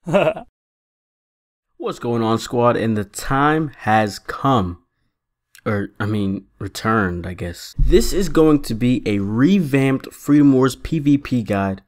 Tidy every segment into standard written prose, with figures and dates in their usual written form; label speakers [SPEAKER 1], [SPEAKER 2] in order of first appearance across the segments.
[SPEAKER 1] What's going on, squad? And the time has come. Returned, I guess. This is going to be a revamped Freedom Wars PvP guide,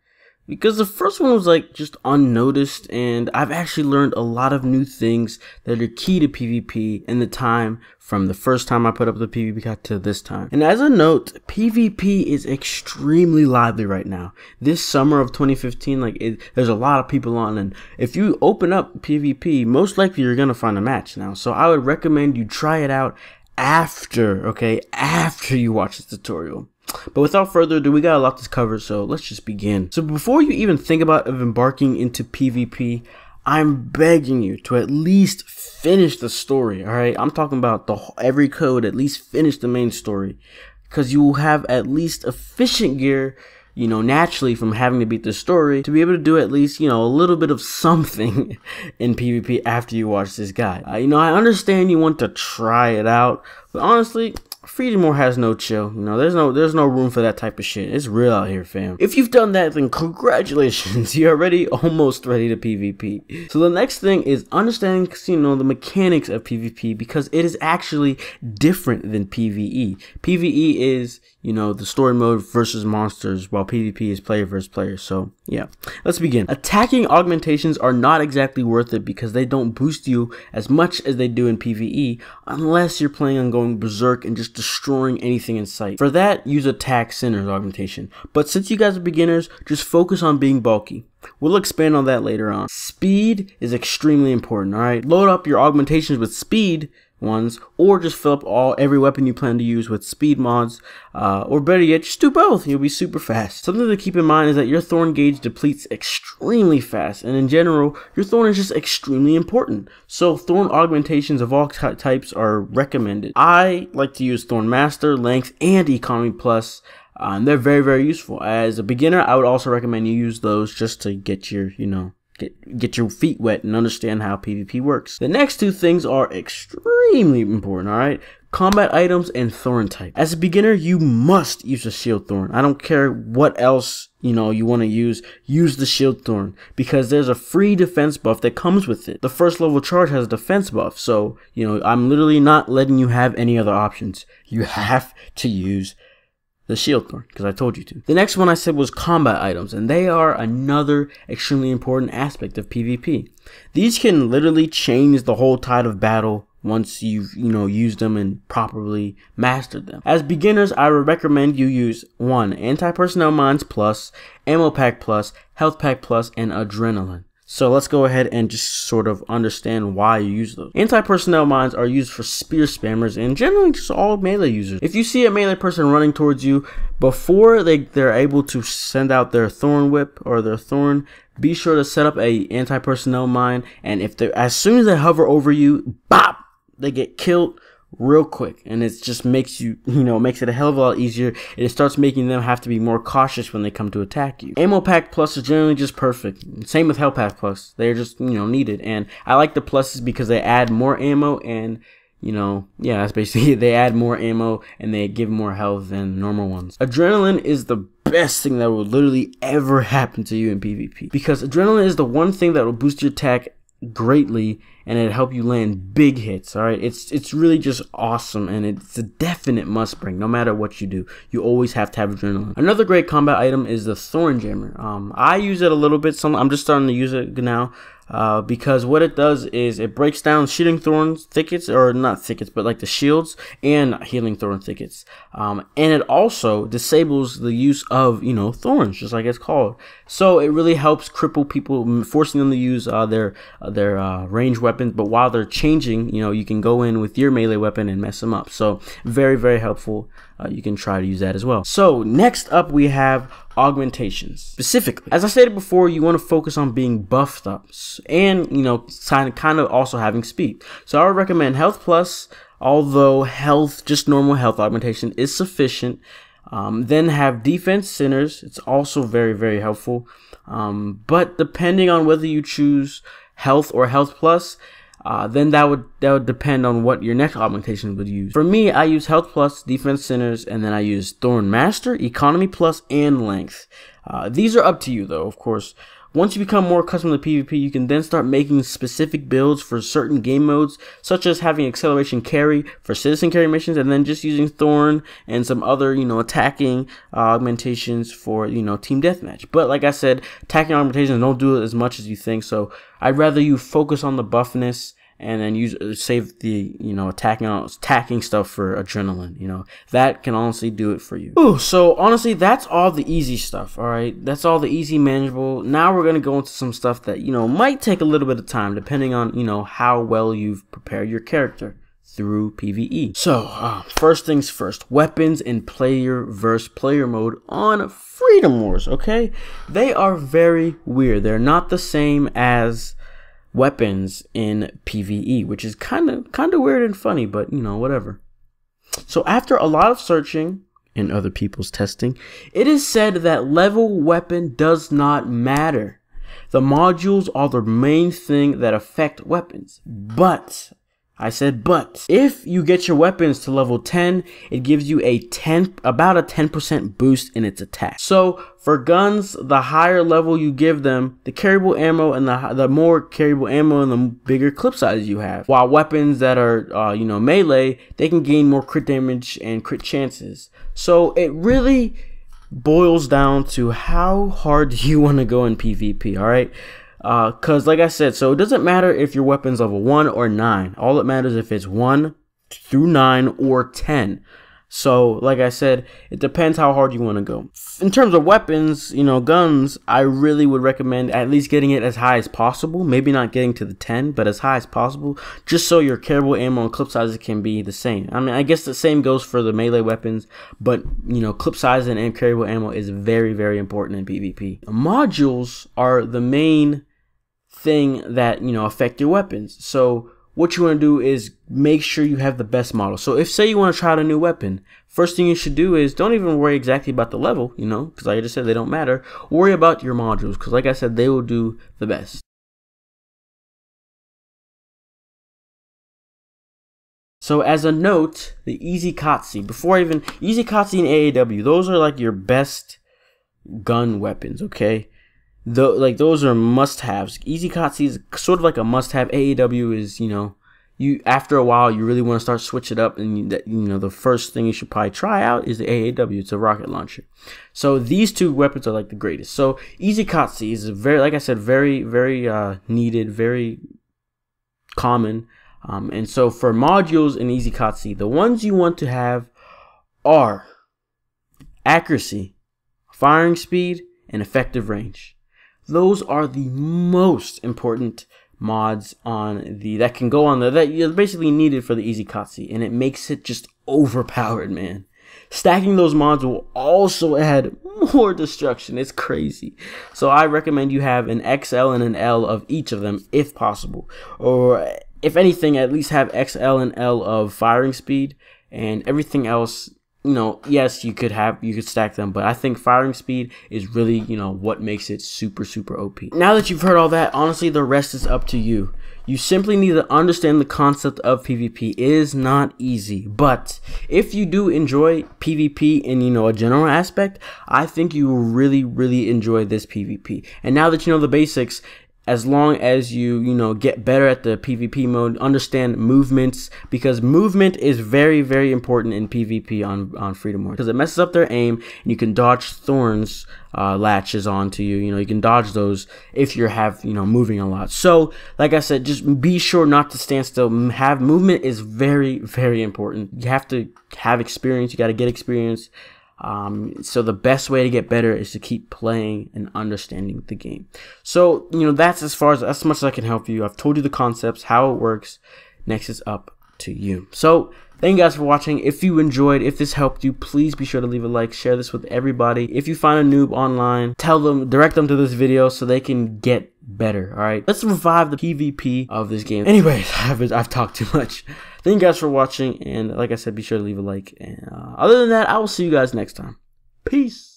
[SPEAKER 1] because the first one was like just unnoticed, and I've actually learned a lot of new things that are key to PvP in the time from the first time I put up the PvP guide to this time. And as a note, PvP is extremely lively right now. This summer of 2015, there's a lot of people on, and if you open up PvP, most likely you're gonna find a match now. So I would recommend you try it out after you watch this tutorial. But without further ado, we got a lot to cover, so let's just begin. So before you even think about embarking into PvP, I'm begging you to at least finish the story, alright? I'm talking about every code, at least finish the main story, because you will have at least efficient gear, you know, naturally from having to beat the story, to be able to do at least, you know, a little bit of something in PvP after you watch this guide. I understand you want to try it out, but honestly, Freedom Wars has no chill. You know, there's no room for that type of shit. It's real out here, fam. If you've done that, then congratulations. You're almost ready to PvP. So the next thing is understanding, the mechanics of PvP, because it is actually different than PvE. PvE is, the story mode versus monsters, while PvP is player versus player. So yeah, let's begin. Attacking augmentations are not exactly worth it because they don't boost you as much as they do in PvE, unless you're planning on going berserk and just destroying anything in sight. For that, use Attack Sinner's augmentation. But since you guys are beginners, just focus on being bulky. We'll expand on that later on. Speed is extremely important, alright? Load up your augmentations with speed ones, or just fill up every weapon you plan to use with speed mods, or better yet, just do both. You'll be super fast. Something to keep in mind is that your Thorn gauge depletes extremely fast, and in general, your Thorn is just extremely important. So Thorn augmentations of all types are recommended. I like to use Thorn Master, Length, and Economy Plus. They're very, very useful. As a beginner, I would also recommend you use those just to get your, get your feet wet and understand how PvP works. The next two things are extremely important, alright? Combat items and Thorn type. As a beginner, you must use a Shield Thorn. I don't care what else, you want to use the Shield Thorn, because there's a free defense buff that comes with it. The first level charge has a defense buff, so, I'm literally not letting you have any other options. You have to use the Shield Thorn, because I told you to. The next one I said was combat items, and they are another extremely important aspect of PvP. These can literally change the whole tide of battle once you've, used them and properly mastered them. As beginners, I would recommend you use 1. Anti-Personnel Mines Plus, Ammo Pack Plus, Health Pack Plus, and Adrenaline. So let's go ahead and just sort of understand why you use those. Anti-personnel mines are used for spear spammers and generally just all melee users. If you see a melee person running towards you, before they're able to send out their Thorn Whip or their Thorn, be sure to set up a anti-personnel mine, and as soon as they hover over you, bop, they get killed real quick, and it just makes makes it a hell of a lot easier, and it starts making them have to be more cautious when they come to attack you. Ammo Pack Plus is generally just perfect. Same with Health Pack Plus. They're just, needed, and I like the pluses because they add more ammo, and that's basically it. They add more ammo and they give more health than normal ones. Adrenaline is the best thing that will literally ever happen to you in PvP, because adrenaline is the one thing that will boost your attack greatly, and it'll help you land big hits. All right, it's really just awesome, and it's a definite must bring. No matter what you do, you always have to have adrenaline. Another great combat item is the Thorn Jammer. I use it a little bit. I'm just starting to use it now. Because what it does is it breaks down shooting thorn thickets, or not thickets, but like the shields and healing thorn thickets. And it also disables the use of, thorns, just like it's called. So it really helps cripple people, forcing them to use their range weapons. But while they're changing, you can go in with your melee weapon and mess them up. So very, very helpful. You can try to use that as well. So next up we have augmentations. Specifically, as I stated before, you want to focus on being buffed up and kind of also having speed. So I would recommend Health Plus, although just normal health augmentation is sufficient. Then have Defense Sinners. It's also very, very helpful. But depending on whether you choose Health or Health Plus, then that would depend on what your next augmentation would use. For me, I use Health Plus, Defense Sinners, and then I use Thorn Master, Economy Plus, and Length. These are up to you though, of course. Once you become more accustomed to PvP, you can then start making specific builds for certain game modes, such as having acceleration carry for citizen carry missions, and then just using Thorn and some other, attacking augmentations for, team deathmatch. But like I said, attacking augmentations don't do it as much as you think, so I'd rather you focus on the buffness and then save the, attacking stuff for adrenaline, that can honestly do it for you. Ooh, so honestly, that's all the easy stuff, alright? That's all the easy manageable. Now we're going to go into some stuff that, might take a little bit of time, depending on, how well you've prepared your character through PvE. So, first things first, weapons in player versus player mode on Freedom Wars, okay? They are very weird. They're not the same as weapons in PvE, which is kind of weird and funny, but whatever. So after a lot of searching and other people's testing, it is said that level weapon does not matter. The modules are the main thing that affect weapons. But I said but if you get your weapons to level 10, it gives you about a 10% boost in its attack. So for guns, the higher level you give them, the carryable ammo, and the more carryable ammo and the bigger clip size you have. While weapons that are melee, they can gain more crit damage and crit chances. So it really boils down to how hard you want to go in PvP, alright? Because like I said, so it doesn't matter if your weapon's level 1 or 9. All it matters if it's 1 through 9 or 10. So like I said, it depends how hard you want to go. In terms of weapons, guns, I really would recommend at least getting it as high as possible. Maybe not getting to the 10, but as high as possible, just so your carryable ammo and clip sizes can be the same. I mean, I guess the same goes for the melee weapons, but clip size and carryable ammo is very, very important in PvP. Modules are the main thing that affect your weapons. So what you want to do is make sure you have the best model. So if say you want to try out a new weapon, first thing you should do is don't even worry exactly about the level, because like I just said, they don't matter. Worry about your modules, because like I said, they will do the best. So as a note, the Easy Kotze, Easy Kotze and AAW, those are like your best gun weapons, okay? Those are must-haves. Easy Kotze is sort of like a must-have. AAW is, you after a while you really want to start switch it up, and the first thing you should probably try out is the AAW. It's a rocket launcher. So these two weapons are like the greatest. So Easy Kotze is very, like I said, very, very needed, very common. And so for modules in Easy Kotze, the ones you want to have are accuracy, firing speed, and effective range. Those are the most important mods that can go on that you're basically needed for the Easy Kotze, and it makes it just overpowered, man. Stacking those mods will also add more destruction. It's crazy. So I recommend you have an XL and an L of each of them if possible, or if anything, at least have XL and L of firing speed, and everything else, yes, you could stack them, but I think firing speed is really, what makes it super, super OP. Now that you've heard all that, honestly, the rest is up to you. You simply need to understand the concept of PvP. It is not easy, but if you do enjoy PvP in, a general aspect, I think you will really, really enjoy this PvP. And now that you know the basics, as long as you get better at the PvP mode, understand movements, because movement is very, very important in PvP on Freedom Wars, because it messes up their aim, and you can dodge Thorn's latches onto you. You can dodge those if you have moving a lot. So like I said, just be sure not to stand still. Movement is very, very important. You have to have experience. You got to get experience. So the best way to get better is to keep playing and understanding the game. So, that's as much as I can help you. I've told you the concepts, how it works. Next is up to you. So, thank you guys for watching. If you enjoyed, if this helped you, please be sure to leave a like, share this with everybody. If you find a noob online, direct them to this video so they can get better, alright? Let's revive the PvP of this game. Anyways, I've talked too much. Thank you guys for watching, and like I said, be sure to leave a like. And other than that, I will see you guys next time. Peace.